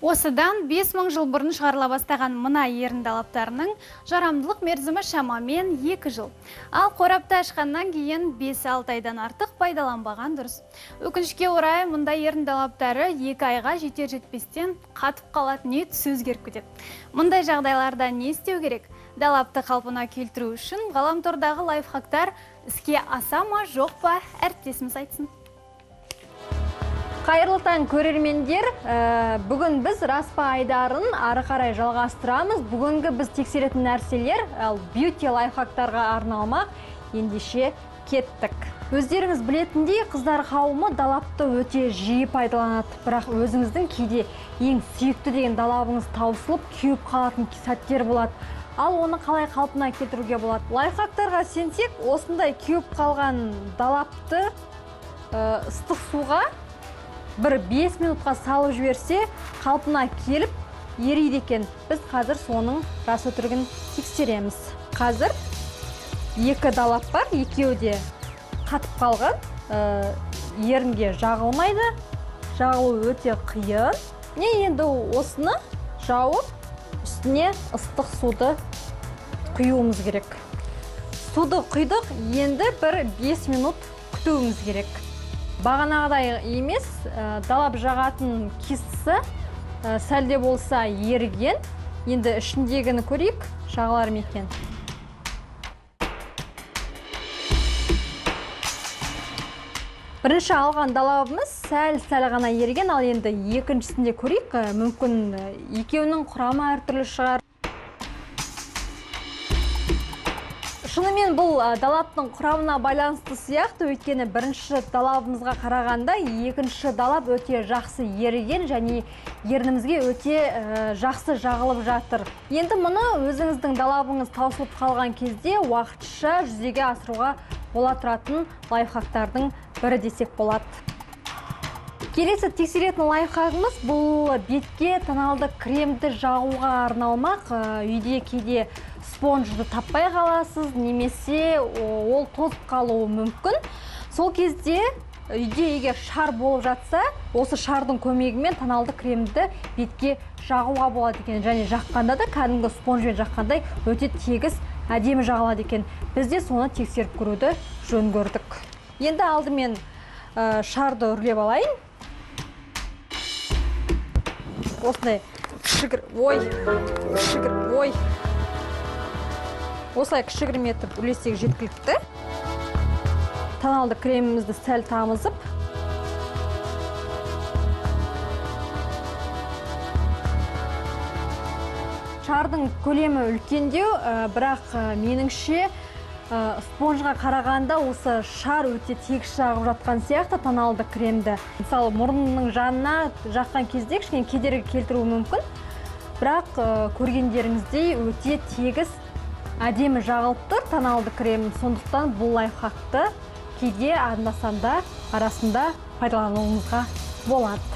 Осыдан 5000 жыл бұрын шығарыла бастаған мына ерінді алаптарының жарамдылық мерзімі шамамен 2 жыл. Ал қорапты ашқаннан кейін 5-6 айдан артық пайдаланбаған дұрыс. Өкінішке орай, мұндай ерінді алаптары 2 айға жетер-жетпестен қатып қалады, не түсі өзгеріп кетеді. Мұндай жағдайларда не істеу керек? Далапты қалпына келтіру үшін ғаламтордағы лайфхактар іске аса ма, жоқ па, әріптесіміз айтсын. Қайырлы таң көрермендер, бүгін біз распа айдарын ары қарай жалғастырамыз. Бүгінгі біз тексеретін нәрселер бьюти лайфхактарға арналмақ, ендеше кеттік. Өздеріңіз білетіндей, қыздар қауымы далапты өте жиі пайдаланады, бірақ өзіңіздің кейде ең сүйікті деген далабыңыз таусылып, күйіп қалатын сәттер болады. Ал оны қалай қалпына келтіруге болады? Лайфхактарға сенсек, осындай күйіп қалған далапты ыстық суға бір 5 минутқа салып жіберсе, қалпына келіп ериді екен. Біз қазір соның рас өтірігін тексереміз. Қазір 2 далап бар, екеуі де қатып қалған, ерінге жағылмайды, жағылу өте қиын. Енді осыны жауып, үстіне ыстық суды құюымыз керек. Суды құйдық, енді бір 5 минут күтуіміз керек. Бағанағыдай емес, далап жағатын кистісі сәлде болса еріген. Енді ішіндегіні көрейік, жағылар ма екен. Бірінші алған далабымыз сәл ғана еріген, ал енді екіншісінде көрейік. Мүмкін екеуінің құрамы әртүрлі шығар. Шынымен бұл далаптың құрамына байланысты сияқты, өйткені бірінші далабымызға қарағанда екінші далап өте жақсы еріген және ернімізге өте жақсы жағылып жатыр. Енді мұны өзіңіздің далабыңыз таусылып қалған кезде уақытша жүзеге асыруға бола тұратын лайфхактардың бірі десек болады. Келесі тексеретін лайфхагымыз бұл бетке тоналды кремді жағуға арналмақ. Үйде кейде спонжды таппай қаласыз, немесе ол тозып қалуы мүмкін. Сол кезде үйде егер шар болып жатса, осы шардың көмегімен тоналды кремді бетке жағуға болады екен. Және жаққанда да кәдімгі спонжбен жаққандай өте тегіс әдемі жағылады екен. Біз де соны тексеріп көруді жөн көрдік. Енді алдымен шарды үрлеп алайын. Осындай ой. Осылай кішігірім етіп үлесек жеткілікті. Тоналды кремімізді сәл тамызып, шардың көлемі үлкендеу, бірақ меніңше спонжға қарағанда осы шар өте тегіс жағып жатқан сияқты тоналды кремді. Мысалы, мұрынның жанына жаққан кезде кішкене кедергі келтіруі мүмкін, бірақ көргендеріңіздей өте тегіс әдемі жағылып тұр тоналды крем. Сондықтан бұл лайфхакты кейде анда-санда арасында пайдалануыңызға болады.